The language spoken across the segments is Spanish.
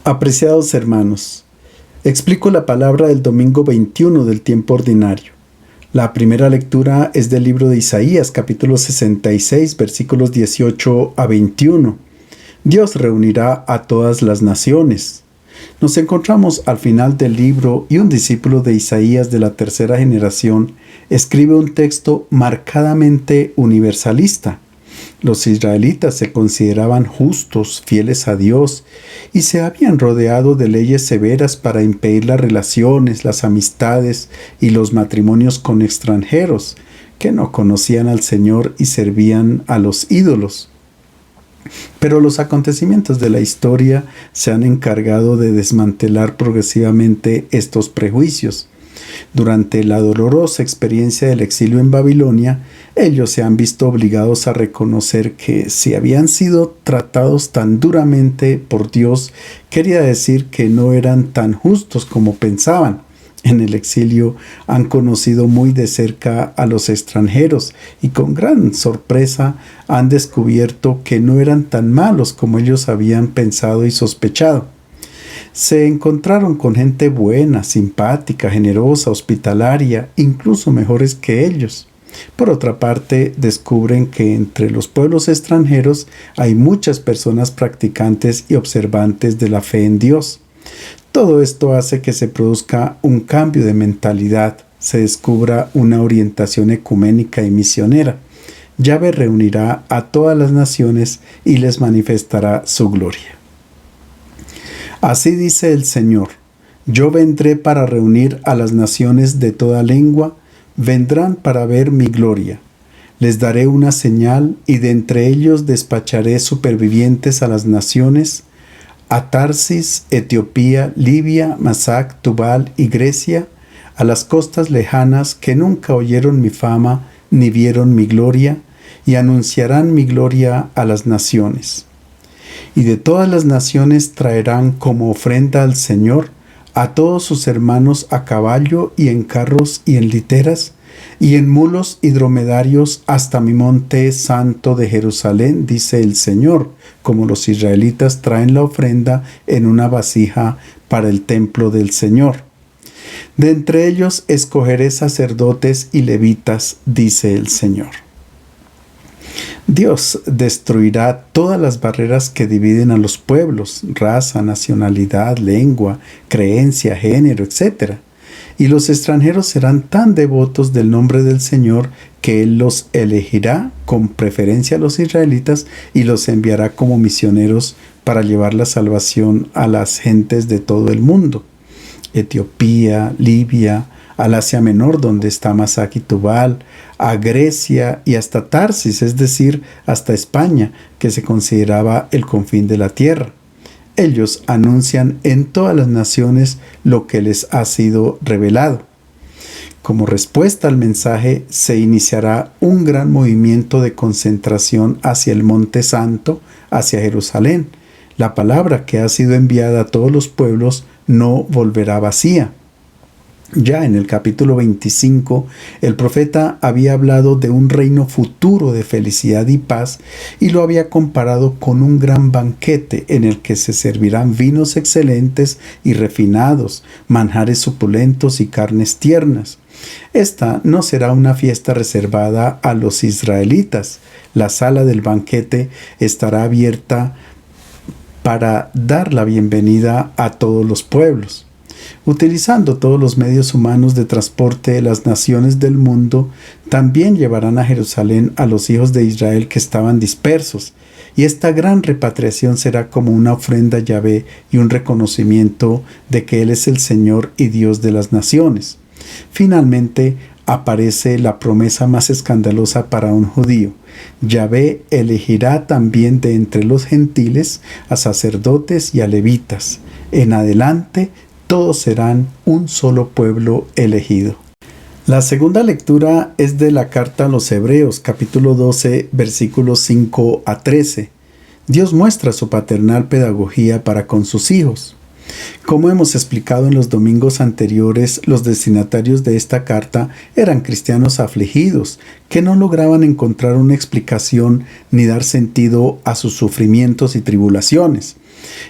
Apreciados hermanos, explico la palabra del domingo 21 del tiempo ordinario. La primera lectura es del libro de Isaías, capítulo 66, versículos 18 a 21. Dios reunirá a todas las naciones. Nos encontramos al final del libro y un discípulo de Isaías de la tercera generación escribe un texto marcadamente universalista. Los israelitas se consideraban justos, fieles a Dios, y se habían rodeado de leyes severas para impedir las relaciones, las amistades y los matrimonios con extranjeros, que no conocían al Señor y servían a los ídolos. Pero los acontecimientos de la historia se han encargado de desmantelar progresivamente estos prejuicios. Durante la dolorosa experiencia del exilio en Babilonia, ellos se han visto obligados a reconocer que si habían sido tratados tan duramente por Dios, quería decir que no eran tan justos como pensaban. En el exilio han conocido muy de cerca a los extranjeros y con gran sorpresa han descubierto que no eran tan malos como ellos habían pensado y sospechado. Se encontraron con gente buena, simpática, generosa, hospitalaria, incluso mejores que ellos. Por otra parte, descubren que entre los pueblos extranjeros hay muchas personas practicantes y observantes de la fe en Dios. Todo esto hace que se produzca un cambio de mentalidad, se descubra una orientación ecuménica y misionera. Yahvé reunirá a todas las naciones y les manifestará su gloria. Así dice el Señor: yo vendré para reunir a las naciones de toda lengua, vendrán para ver mi gloria. Les daré una señal y de entre ellos despacharé supervivientes a las naciones, a Tarsis, Etiopía, Libia, Masac, Tubal y Grecia, a las costas lejanas que nunca oyeron mi fama ni vieron mi gloria, y anunciarán mi gloria a las naciones. Y de todas las naciones traerán como ofrenda al Señor a todos sus hermanos a caballo y en carros y en literas, y en mulos y dromedarios hasta mi monte santo de Jerusalén, dice el Señor, como los israelitas traen la ofrenda en una vasija para el templo del Señor. De entre ellos escogeré sacerdotes y levitas, dice el Señor. Dios destruirá todas las barreras que dividen a los pueblos, raza, nacionalidad, lengua, creencia, género, etc. Y los extranjeros serán tan devotos del nombre del Señor que Él los elegirá con preferencia a los israelitas y los enviará como misioneros para llevar la salvación a las gentes de todo el mundo. Etiopía, Libia, al Asia Menor donde está Masac y Tubal, a Grecia y hasta Tarsis, es decir, hasta España, que se consideraba el confín de la tierra. Ellos anuncian en todas las naciones lo que les ha sido revelado. Como respuesta al mensaje, se iniciará un gran movimiento de concentración hacia el Monte Santo, hacia Jerusalén. La palabra que ha sido enviada a todos los pueblos no volverá vacía. Ya en el capítulo 25, el profeta había hablado de un reino futuro de felicidad y paz y lo había comparado con un gran banquete en el que se servirán vinos excelentes y refinados, manjares suculentos y carnes tiernas. Esta no será una fiesta reservada a los israelitas. La sala del banquete estará abierta para dar la bienvenida a todos los pueblos. Utilizando todos los medios humanos de transporte de las naciones del mundo, también llevarán a Jerusalén a los hijos de Israel que estaban dispersos, y esta gran repatriación será como una ofrenda a Yahvé y un reconocimiento de que Él es el Señor y Dios de las naciones. Finalmente, aparece la promesa más escandalosa para un judío. Yahvé elegirá también de entre los gentiles a sacerdotes y a levitas. En adelante, todos serán un solo pueblo elegido. La segunda lectura es de la carta a los Hebreos, capítulo 12, versículos 5 a 13. Dios muestra su paternal pedagogía para con sus hijos. Como hemos explicado en los domingos anteriores, los destinatarios de esta carta eran cristianos afligidos, que no lograban encontrar una explicación ni dar sentido a sus sufrimientos y tribulaciones.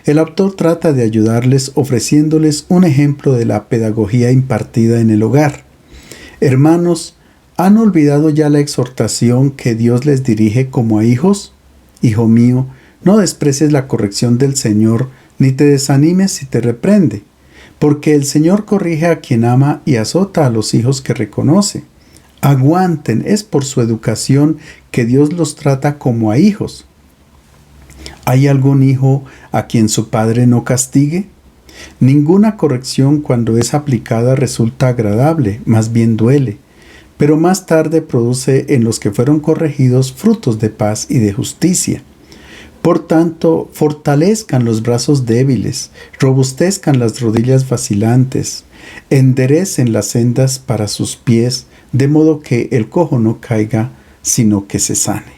El autor trata de ayudarles ofreciéndoles un ejemplo de la pedagogía impartida en el hogar. Hermanos, ¿han olvidado ya la exhortación que Dios les dirige como a hijos? Hijo mío, no desprecies la corrección del Señor, ni te desanimes si te reprende, porque el Señor corrige a quien ama y azota a los hijos que reconoce. Aguanten, es por su educación que Dios los trata como a hijos. ¿Hay algún hijo a quien su padre no castigue? Ninguna corrección cuando es aplicada resulta agradable, más bien duele, pero más tarde produce en los que fueron corregidos frutos de paz y de justicia. Por tanto, fortalezcan los brazos débiles, robustezcan las rodillas vacilantes, enderecen las sendas para sus pies, de modo que el cojo no caiga, sino que se sane.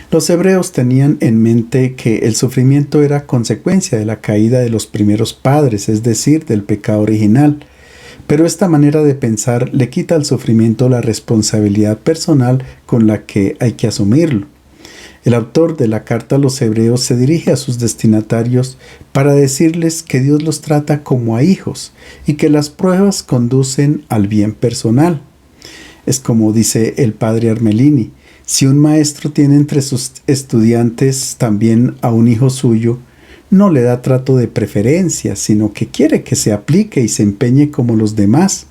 Los hebreos tenían en mente que el sufrimiento era consecuencia de la caída de los primeros padres, es decir, del pecado original. Pero esta manera de pensar le quita al sufrimiento la responsabilidad personal con la que hay que asumirlo. El autor de la carta a los hebreos se dirige a sus destinatarios para decirles que Dios los trata como a hijos y que las pruebas conducen al bien personal. Es como dice el padre Armelini: si un maestro tiene entre sus estudiantes también a un hijo suyo, no le da trato de preferencia, sino que quiere que se aplique y se empeñe como los demás.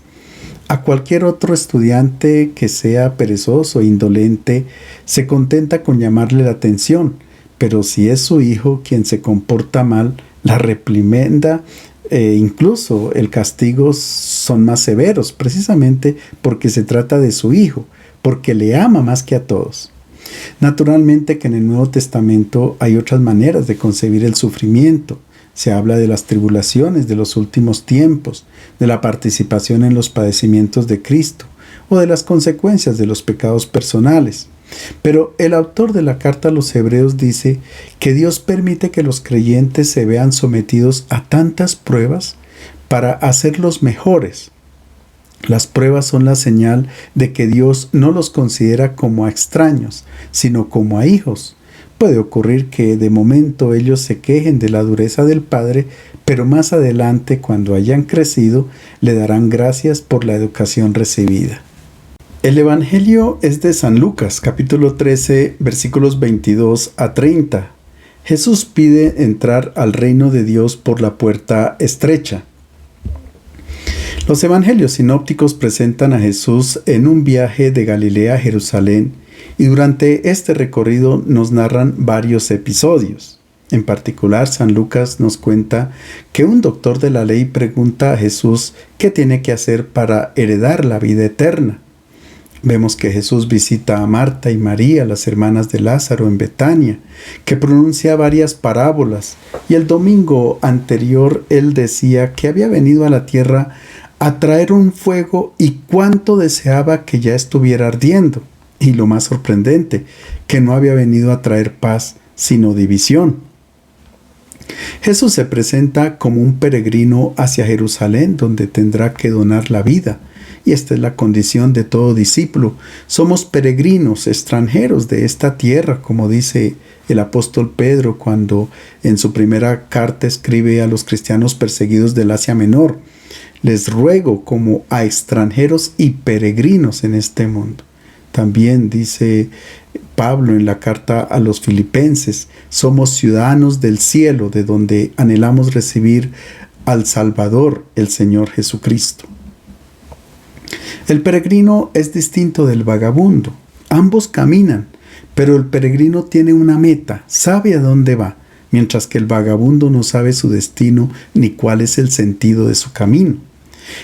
A cualquier otro estudiante que sea perezoso e indolente, se contenta con llamarle la atención, pero si es su hijo quien se comporta mal, la reprimenda incluso el castigo son más severos, precisamente porque se trata de su hijo, porque le ama más que a todos. Naturalmente que en el Nuevo Testamento hay otras maneras de concebir el sufrimiento. Se habla de las tribulaciones de los últimos tiempos, de la participación en los padecimientos de Cristo o de las consecuencias de los pecados personales. Pero el autor de la carta a los Hebreos dice que Dios permite que los creyentes se vean sometidos a tantas pruebas para hacerlos mejores. Las pruebas son la señal de que Dios no los considera como a extraños, sino como a hijos. Puede ocurrir que de momento ellos se quejen de la dureza del Padre, pero más adelante, cuando hayan crecido, le darán gracias por la educación recibida. El Evangelio es de San Lucas, capítulo 13, versículos 22 a 30. Jesús pide entrar al reino de Dios por la puerta estrecha. Los evangelios sinópticos presentan a Jesús en un viaje de Galilea a Jerusalén, y durante este recorrido nos narran varios episodios. En particular, San Lucas nos cuenta que un doctor de la ley pregunta a Jesús qué tiene que hacer para heredar la vida eterna. Vemos que Jesús visita a Marta y María, las hermanas de Lázaro, en Betania, que pronuncia varias parábolas, y el domingo anterior él decía que había venido a la tierra a traer un fuego y cuánto deseaba que ya estuviera ardiendo. Y lo más sorprendente, que no había venido a traer paz, sino división. Jesús se presenta como un peregrino hacia Jerusalén, donde tendrá que donar la vida. Y esta es la condición de todo discípulo. Somos peregrinos, extranjeros de esta tierra, como dice el apóstol Pedro cuando en su primera carta escribe a los cristianos perseguidos del Asia Menor: les ruego como a extranjeros y peregrinos en este mundo. También dice Pablo en la carta a los Filipenses: somos ciudadanos del cielo, de donde anhelamos recibir al Salvador, el Señor Jesucristo. El peregrino es distinto del vagabundo. Ambos caminan, pero el peregrino tiene una meta, sabe a dónde va, mientras que el vagabundo no sabe su destino ni cuál es el sentido de su camino.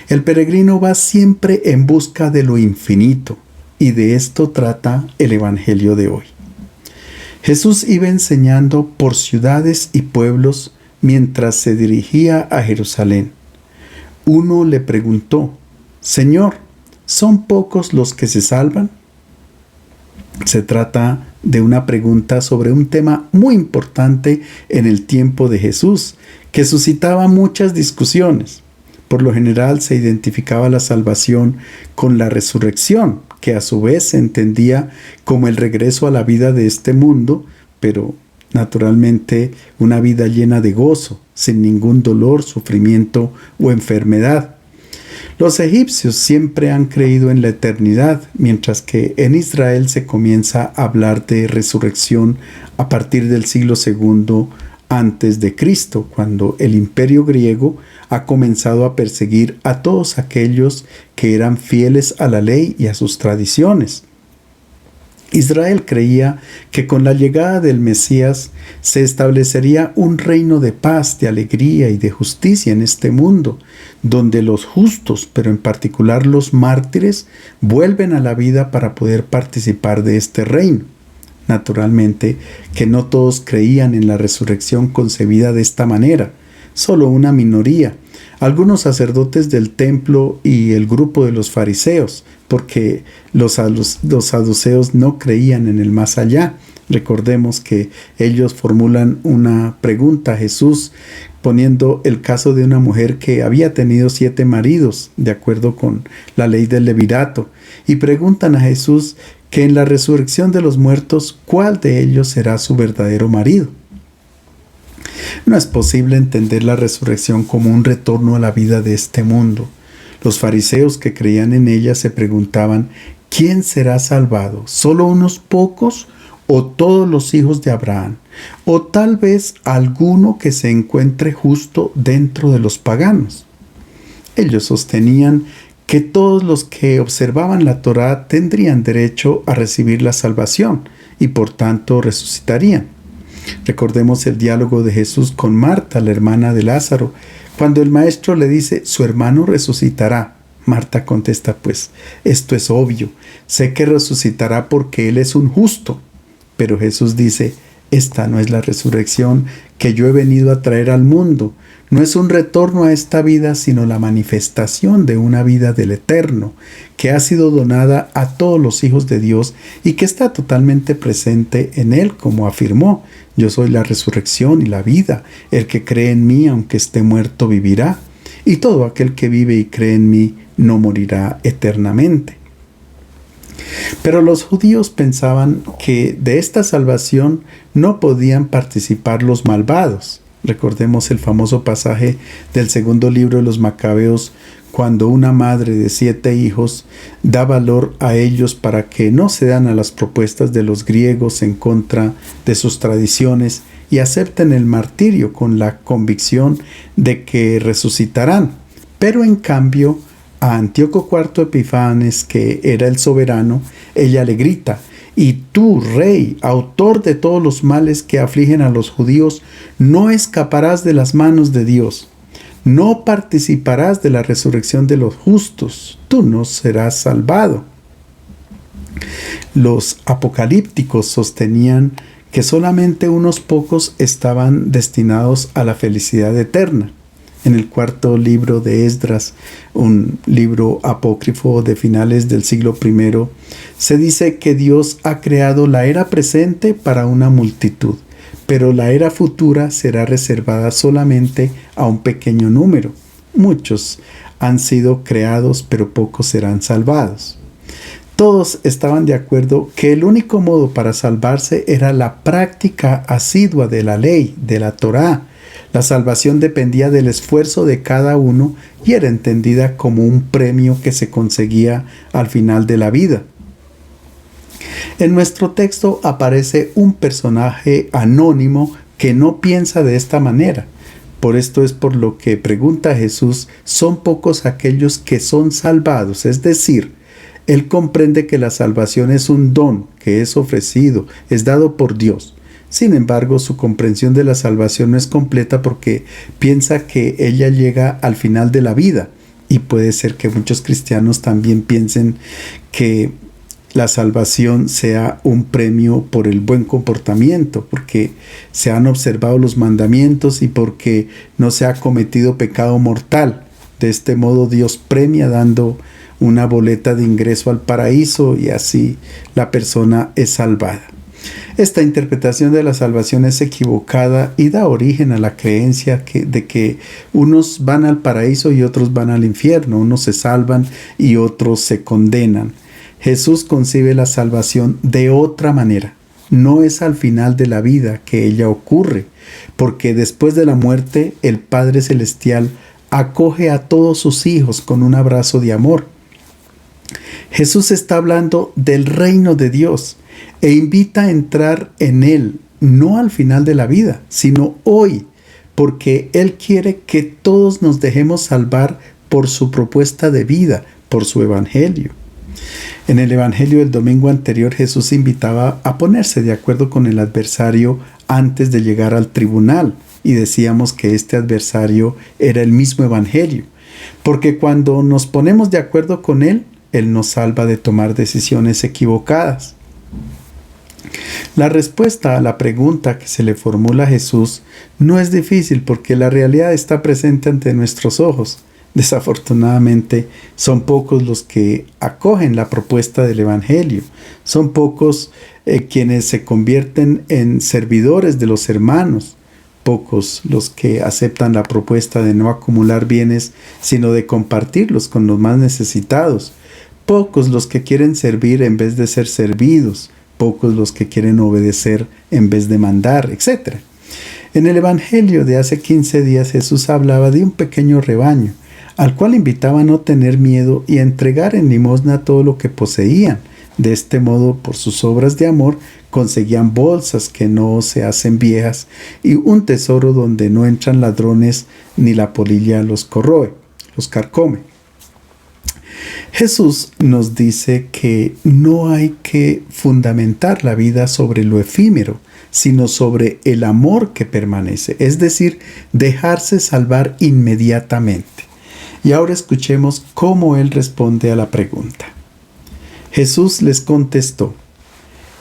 El peregrino va siempre en busca de lo infinito, y de esto trata el Evangelio de hoy. Jesús iba enseñando por ciudades y pueblos mientras se dirigía a Jerusalén. Uno le preguntó: Señor, ¿son pocos los que se salvan? Se trata de una pregunta sobre un tema muy importante en el tiempo de Jesús, que suscitaba muchas discusiones. Por lo general se identificaba la salvación con la resurrección, que a su vez se entendía como el regreso a la vida de este mundo, pero naturalmente una vida llena de gozo, sin ningún dolor, sufrimiento o enfermedad. Los egipcios siempre han creído en la eternidad, mientras que en Israel se comienza a hablar de resurrección a partir del siglo II antes de Cristo, cuando el imperio griego ha comenzado a perseguir a todos aquellos que eran fieles a la ley y a sus tradiciones. Israel creía que con la llegada del Mesías se establecería un reino de paz, de alegría y de justicia en este mundo, donde los justos, pero en particular los mártires, vuelven a la vida para poder participar de este reino. Naturalmente que no todos creían en la resurrección concebida de esta manera, solo una minoría, algunos sacerdotes del templo y el grupo de los fariseos, porque los saduceos no creían en el más allá. Recordemos que ellos formulan una pregunta a Jesús, poniendo el caso de una mujer que había tenido 7 maridos, de acuerdo con la ley del levirato, y preguntan a Jesús que en la resurrección de los muertos, ¿cuál de ellos será su verdadero marido? No es posible entender la resurrección como un retorno a la vida de este mundo. Los fariseos que creían en ella se preguntaban, ¿quién será salvado? ¿Solo unos pocos o todos los hijos de Abraham? ¿O tal vez alguno que se encuentre justo dentro de los paganos? Ellos sostenían que todos los que observaban la Torá tendrían derecho a recibir la salvación y por tanto resucitarían. Recordemos el diálogo de Jesús con Marta, la hermana de Lázaro, cuando el maestro le dice, su hermano resucitará. Marta contesta, pues, esto es obvio, sé que resucitará porque él es un justo. Pero Jesús dice, esta no es la resurrección que yo he venido a traer al mundo. No es un retorno a esta vida, sino la manifestación de una vida del Eterno, que ha sido donada a todos los hijos de Dios y que está totalmente presente en Él, como afirmó. Yo soy la resurrección y la vida. El que cree en mí, aunque esté muerto, vivirá. Y todo aquel que vive y cree en mí, no morirá eternamente. Pero los judíos pensaban que de esta salvación no podían participar los malvados. Recordemos el famoso pasaje del segundo libro de los Macabeos, cuando una madre de 7 hijos da valor a ellos para que no cedan a las propuestas de los griegos en contra de sus tradiciones y acepten el martirio con la convicción de que resucitarán. Pero en cambio, a Antíoco IV Epifanes, que era el soberano, ella le grita, y tú, rey, autor de todos los males que afligen a los judíos, no escaparás de las manos de Dios. No participarás de la resurrección de los justos. Tú no serás salvado. Los apocalípticos sostenían que solamente unos pocos estaban destinados a la felicidad eterna. En el 4º libro de Esdras, un libro apócrifo de finales del siglo I, se dice que Dios ha creado la era presente para una multitud, pero la era futura será reservada solamente a un pequeño número. Muchos han sido creados, pero pocos serán salvados. Todos estaban de acuerdo que el único modo para salvarse era la práctica asidua de la ley, de la Torá. La salvación dependía del esfuerzo de cada uno y era entendida como un premio que se conseguía al final de la vida. En nuestro texto aparece un personaje anónimo que no piensa de esta manera. Por esto es por lo que pregunta Jesús, ¿son pocos aquellos que son salvados? Es decir, él comprende que la salvación es un don que es ofrecido, es dado por Dios. Sin embargo, su comprensión de la salvación no es completa porque piensa que ella llega al final de la vida. Y puede ser que muchos cristianos también piensen que la salvación sea un premio por el buen comportamiento, porque se han observado los mandamientos y porque no se ha cometido pecado mortal. De este modo Dios premia dando una boleta de ingreso al paraíso y así la persona es salvada. Esta interpretación de la salvación es equivocada y da origen a la creencia de que unos van al paraíso y otros van al infierno, unos se salvan y otros se condenan. Jesús concibe la salvación de otra manera. no es al final de la vida que ella ocurre, porque después de la muerte el Padre Celestial acoge a todos sus hijos con un abrazo de amor. Jesús está hablando del reino de Dios e invita a entrar en él, no al final de la vida, sino hoy, porque Él quiere que todos nos dejemos salvar por su propuesta de vida, por su evangelio. En el evangelio del domingo anterior, Jesús invitaba a ponerse de acuerdo con el adversario antes de llegar al tribunal, y decíamos que este adversario era el mismo evangelio, porque cuando nos ponemos de acuerdo con Él, Él nos salva de tomar decisiones equivocadas. La respuesta a la pregunta que se le formula a Jesús no es difícil porque la realidad está presente ante nuestros ojos. Desafortunadamente, son pocos los que acogen la propuesta del Evangelio. Son pocos quienes se convierten en servidores de los hermanos. Pocos los que aceptan la propuesta de no acumular bienes, sino de compartirlos con los más necesitados. Pocos los que quieren servir en vez de ser servidos. Pocos los que quieren obedecer en vez de mandar, etc. En el Evangelio de hace 15 días Jesús hablaba de un pequeño rebaño, al cual invitaba a no tener miedo y a entregar en limosna todo lo que poseían. De este modo, por sus obras de amor, conseguían bolsas que no se hacen viejas y un tesoro donde no entran ladrones ni la polilla los corroe, los carcome. Jesús nos dice que no hay que fundamentar la vida sobre lo efímero, sino sobre el amor que permanece, es decir, dejarse salvar inmediatamente. Y ahora escuchemos cómo Él responde a la pregunta. Jesús les contestó: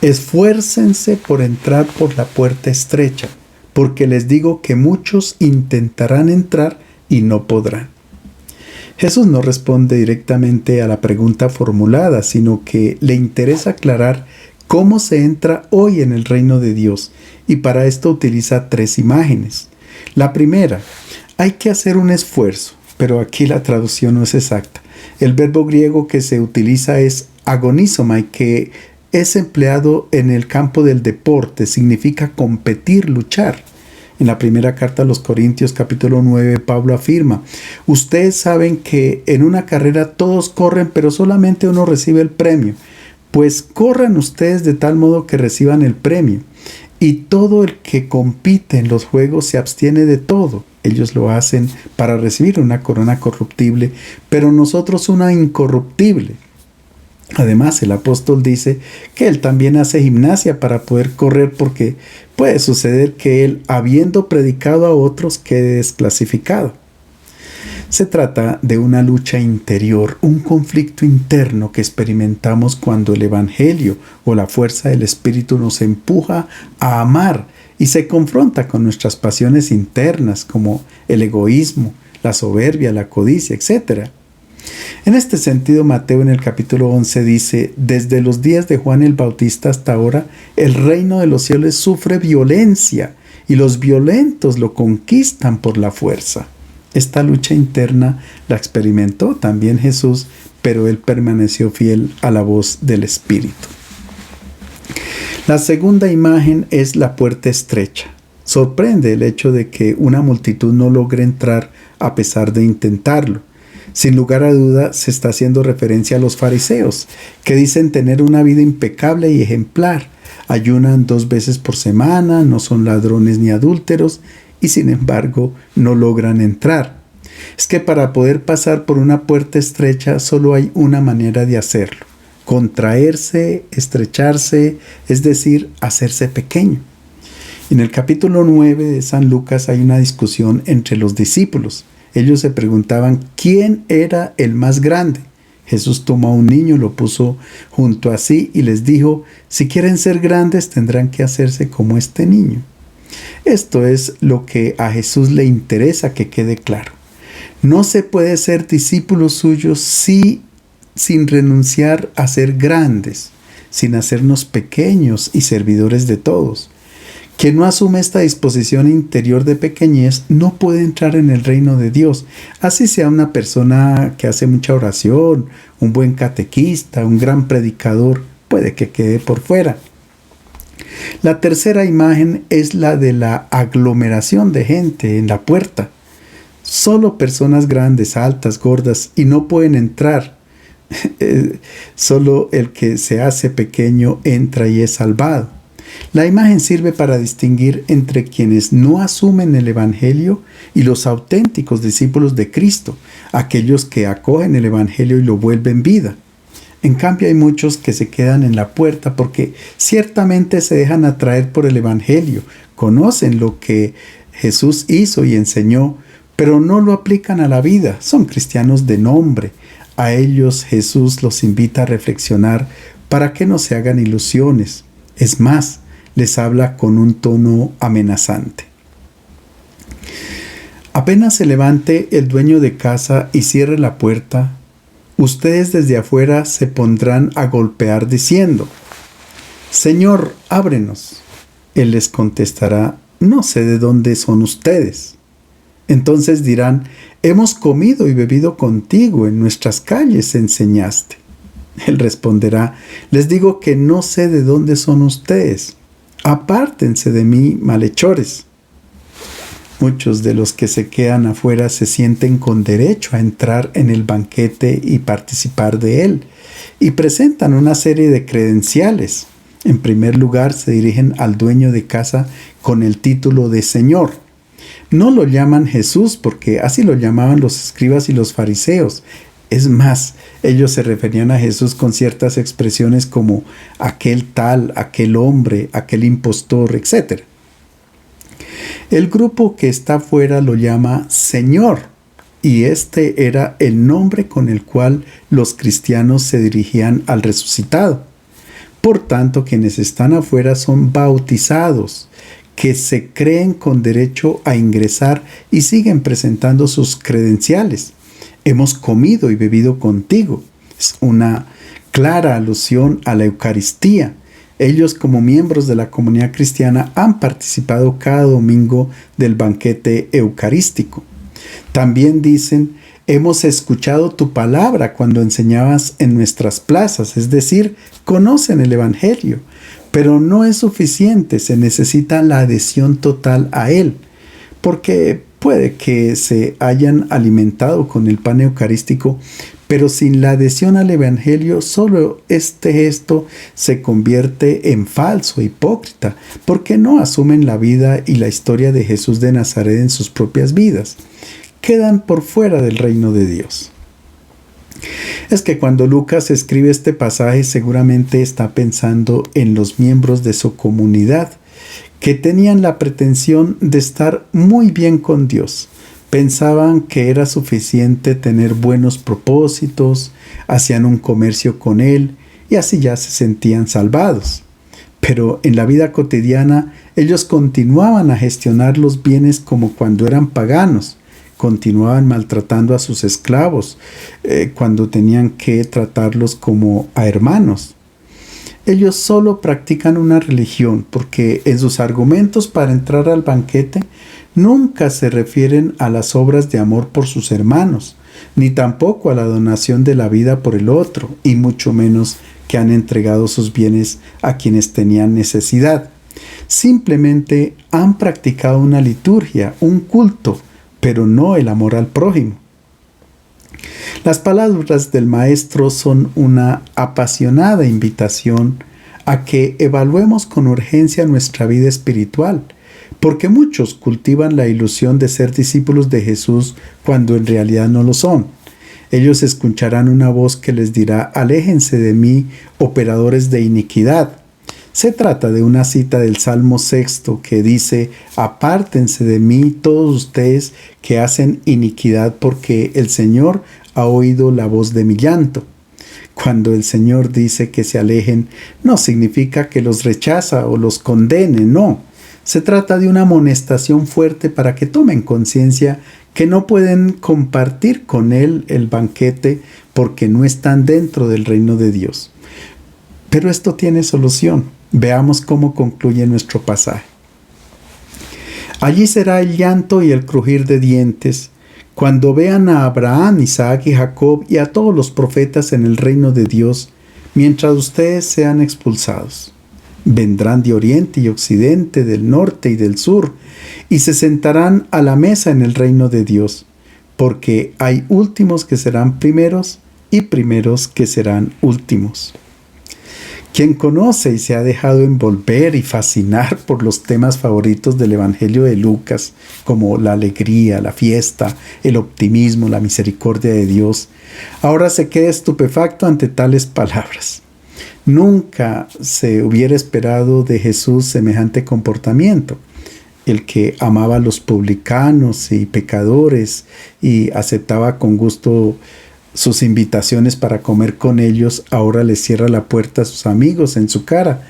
esfuércense por entrar por la puerta estrecha, porque les digo que muchos intentarán entrar y no podrán. Jesús no responde directamente a la pregunta formulada, sino que le interesa aclarar cómo se entra hoy en el reino de Dios, y para esto utiliza 3 imágenes. La primera, hay que hacer un esfuerzo, pero aquí la traducción no es exacta. El verbo griego que se utiliza es agonizomai, que es empleado en el campo del deporte, significa competir, luchar. En la primera carta a los Corintios, capítulo 9, Pablo afirma: ustedes saben que en una carrera todos corren, pero solamente uno recibe el premio. Pues corran ustedes de tal modo que reciban el premio. Y todo el que compite en los juegos se abstiene de todo. Ellos lo hacen para recibir una corona corruptible, pero nosotros una incorruptible. Además, el apóstol dice que él también hace gimnasia para poder correr, porque puede suceder que él, habiendo predicado a otros, quede desclasificado. Se trata de una lucha interior, un conflicto interno que experimentamos cuando el Evangelio o la fuerza del Espíritu nos empuja a amar y se confronta con nuestras pasiones internas como el egoísmo, la soberbia, la codicia, etc. En este sentido, Mateo en el capítulo 11 dice: desde los días de Juan el Bautista hasta ahora, el reino de los cielos sufre violencia y los violentos lo conquistan por la fuerza. Esta lucha interna la experimentó también Jesús, pero Él permaneció fiel a la voz del Espíritu. La segunda imagen es la puerta estrecha. Sorprende el hecho de que una multitud no logre entrar a pesar de intentarlo. Sin lugar a duda, se está haciendo referencia a los fariseos, que dicen tener una vida impecable y ejemplar. Ayunan 2 veces por semana, no son ladrones ni adúlteros, y sin embargo no logran entrar. Es que para poder pasar por una puerta estrecha solo hay una manera de hacerlo: contraerse, estrecharse, es decir, hacerse pequeño. En el capítulo 9 de San Lucas hay una discusión entre los discípulos. Ellos se preguntaban quién era el más grande. Jesús tomó a un niño, lo puso junto a sí y les dijo: si quieren ser grandes tendrán que hacerse como este niño. Esto es lo que a Jesús le interesa que quede claro. No se puede ser discípulos suyos sin renunciar a ser grandes, sin hacernos pequeños y servidores de todos. Quien no asume esta disposición interior de pequeñez no puede entrar en el reino de Dios, así sea una persona que hace mucha oración, un buen catequista, un gran predicador, puede que quede por fuera. La tercera imagen es la de la aglomeración de gente en la puerta. Solo personas grandes, altas, gordas, y no pueden entrar. Solo el que se hace pequeño entra y es salvado. La imagen sirve para distinguir entre quienes no asumen el Evangelio y los auténticos discípulos de Cristo, aquellos que acogen el Evangelio y lo vuelven vida. En cambio, hay muchos que se quedan en la puerta porque ciertamente se dejan atraer por el Evangelio, conocen lo que Jesús hizo y enseñó, pero no lo aplican a la vida. Son cristianos de nombre. A ellos Jesús los invita a reflexionar para que no se hagan ilusiones. Es más, les habla con un tono amenazante. Apenas se levante el dueño de casa y cierre la puerta, ustedes desde afuera se pondrán a golpear diciendo: «Señor, ábrenos». Él les contestará: «No sé de dónde son ustedes». Entonces dirán: «Hemos comido y bebido contigo, en nuestras calles enseñaste». Él responderá: «Les digo que no sé de dónde son ustedes. Apártense de mí, malhechores». Muchos de los que se quedan afuera se sienten con derecho a entrar en el banquete y participar de él, y presentan una serie de credenciales. En primer lugar, se dirigen al dueño de casa con el título de Señor. No lo llaman Jesús porque así lo llamaban los escribas y los fariseos. Es más, ellos se referían a Jesús con ciertas expresiones como aquel tal, aquel hombre, aquel impostor, etc. El grupo que está afuera lo llama Señor, y este era el nombre con el cual los cristianos se dirigían al resucitado. Por tanto, quienes están afuera son bautizados, que se creen con derecho a ingresar y siguen presentando sus credenciales. Hemos comido y bebido contigo. Es una clara alusión a la Eucaristía. Ellos, como miembros de la comunidad cristiana, han participado cada domingo del banquete eucarístico. También dicen: hemos escuchado tu palabra cuando enseñabas en nuestras plazas, es decir, conocen el Evangelio. Pero no es suficiente, se necesita la adhesión total a él, porque puede que se hayan alimentado con el pan eucarístico, pero sin la adhesión al Evangelio, solo este gesto se convierte en falso, hipócrita, porque no asumen la vida y la historia de Jesús de Nazaret en sus propias vidas. Quedan por fuera del reino de Dios. Es que cuando Lucas escribe este pasaje, seguramente está pensando en los miembros de su comunidad, que tenían la pretensión de estar muy bien con Dios. Pensaban que era suficiente tener buenos propósitos, hacían un comercio con Él y así ya se sentían salvados. Pero en la vida cotidiana ellos continuaban a gestionar los bienes como cuando eran paganos, continuaban maltratando a sus esclavos cuando tenían que tratarlos como a hermanos. Ellos solo practican una religión porque en sus argumentos para entrar al banquete nunca se refieren a las obras de amor por sus hermanos, ni tampoco a la donación de la vida por el otro, y mucho menos que han entregado sus bienes a quienes tenían necesidad. Simplemente han practicado una liturgia, un culto, pero no el amor al prójimo. Las palabras del Maestro son una apasionada invitación a que evaluemos con urgencia nuestra vida espiritual, porque muchos cultivan la ilusión de ser discípulos de Jesús cuando en realidad no lo son. Ellos escucharán una voz que les dirá: «Aléjense de mí, operadores de iniquidad». Se trata de una cita del Salmo 6 que dice: «Apártense de mí todos ustedes que hacen iniquidad, porque el Señor ha oído la voz de mi llanto». Cuando el Señor dice que se alejen, no significa que los rechaza o los condene, no. Se trata de una amonestación fuerte para que tomen conciencia que no pueden compartir con Él el banquete porque no están dentro del reino de Dios. Pero esto tiene solución. Veamos cómo concluye nuestro pasaje. Allí será el llanto y el crujir de dientes, cuando vean a Abraham, Isaac y Jacob y a todos los profetas en el reino de Dios, mientras ustedes sean expulsados. Vendrán de oriente y occidente, del norte y del sur, y se sentarán a la mesa en el reino de Dios, porque hay últimos que serán primeros y primeros que serán últimos. Quien conoce y se ha dejado envolver y fascinar por los temas favoritos del Evangelio de Lucas, como la alegría, la fiesta, el optimismo, la misericordia de Dios, ahora se queda estupefacto ante tales palabras. Nunca se hubiera esperado de Jesús semejante comportamiento. El que amaba a los publicanos y pecadores y aceptaba con gusto sus invitaciones para comer con ellos, ahora les cierra la puerta a sus amigos en su cara,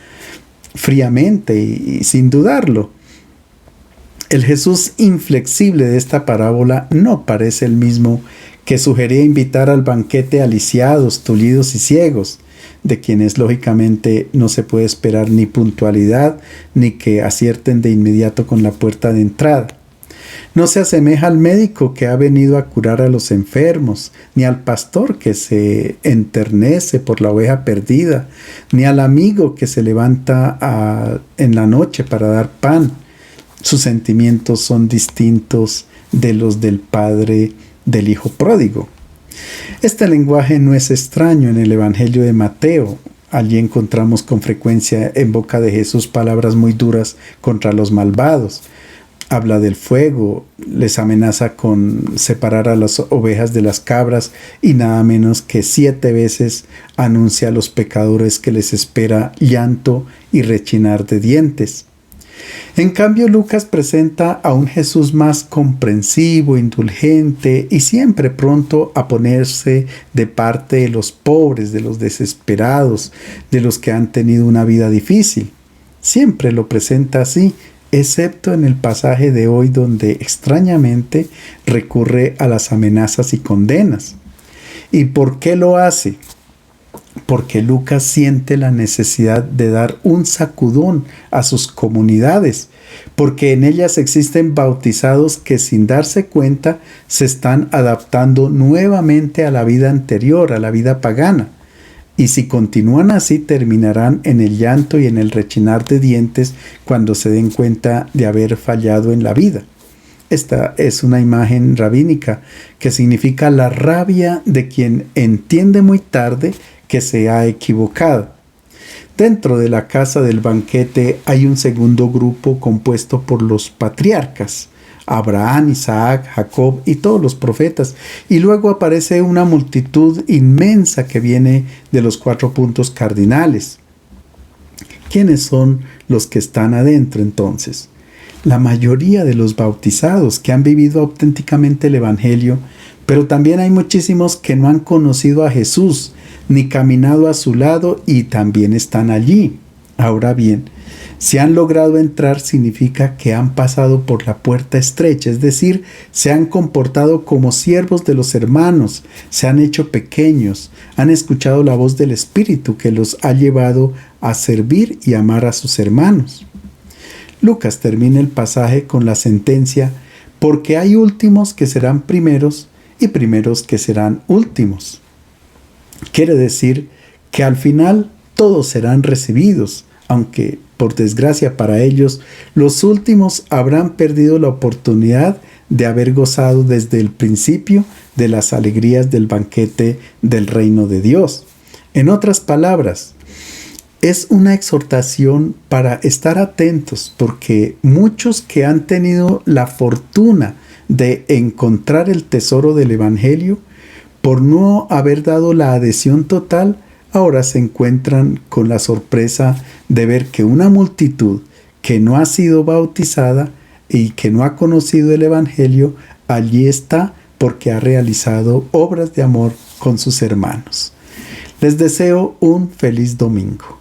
fríamente y sin dudarlo. El Jesús inflexible de esta parábola no parece el mismo que sugería invitar al banquete a lisiados, tullidos y ciegos, de quienes lógicamente no se puede esperar ni puntualidad ni que acierten de inmediato con la puerta de entrada. No se asemeja al médico que ha venido a curar a los enfermos, ni al pastor que se enternece por la oveja perdida, ni al amigo que se levanta en la noche para dar pan. Sus sentimientos son distintos de los del padre del hijo pródigo. Este lenguaje no es extraño en el Evangelio de Mateo. Allí encontramos con frecuencia en boca de Jesús palabras muy duras contra los malvados. Habla del fuego, les amenaza con separar a las ovejas de las cabras y nada menos que 7 veces anuncia a los pecadores que les espera llanto y rechinar de dientes. En cambio, Lucas presenta a un Jesús más comprensivo, indulgente y siempre pronto a ponerse de parte de los pobres, de los desesperados, de los que han tenido una vida difícil. Siempre lo presenta así, excepto en el pasaje de hoy donde extrañamente recurre a las amenazas y condenas. ¿Y por qué lo hace? Porque Lucas siente la necesidad de dar un sacudón a sus comunidades, porque en ellas existen bautizados que sin darse cuenta se están adaptando nuevamente a la vida anterior, a la vida pagana. Y si continúan así, terminarán en el llanto y en el rechinar de dientes cuando se den cuenta de haber fallado en la vida. Esta es una imagen rabínica que significa la rabia de quien entiende muy tarde que se ha equivocado. Dentro de la casa del banquete hay un segundo grupo compuesto por los patriarcas, Abraham, Isaac, Jacob y todos los profetas, y luego aparece una multitud inmensa que viene de los 4 puntos cardinales. ¿Quiénes son los que están adentro entonces? La mayoría de los bautizados que han vivido auténticamente el Evangelio, pero también hay muchísimos que no han conocido a Jesús, ni caminado a su lado y también están allí. Ahora bien, si han logrado entrar significa que han pasado por la puerta estrecha, es decir, se han comportado como siervos de los hermanos, se han hecho pequeños, han escuchado la voz del Espíritu que los ha llevado a servir y amar a sus hermanos. Lucas termina el pasaje con la sentencia, porque hay últimos que serán primeros y primeros que serán últimos. Quiere decir que al final todos serán recibidos, aunque por desgracia para ellos, los últimos habrán perdido la oportunidad de haber gozado desde el principio de las alegrías del banquete del reino de Dios. En otras palabras, es una exhortación para estar atentos, porque muchos que han tenido la fortuna de encontrar el tesoro del Evangelio, por no haber dado la adhesión total, ahora se encuentran con la sorpresa de ver que una multitud que no ha sido bautizada y que no ha conocido el Evangelio, allí está porque ha realizado obras de amor con sus hermanos. Les deseo un feliz domingo.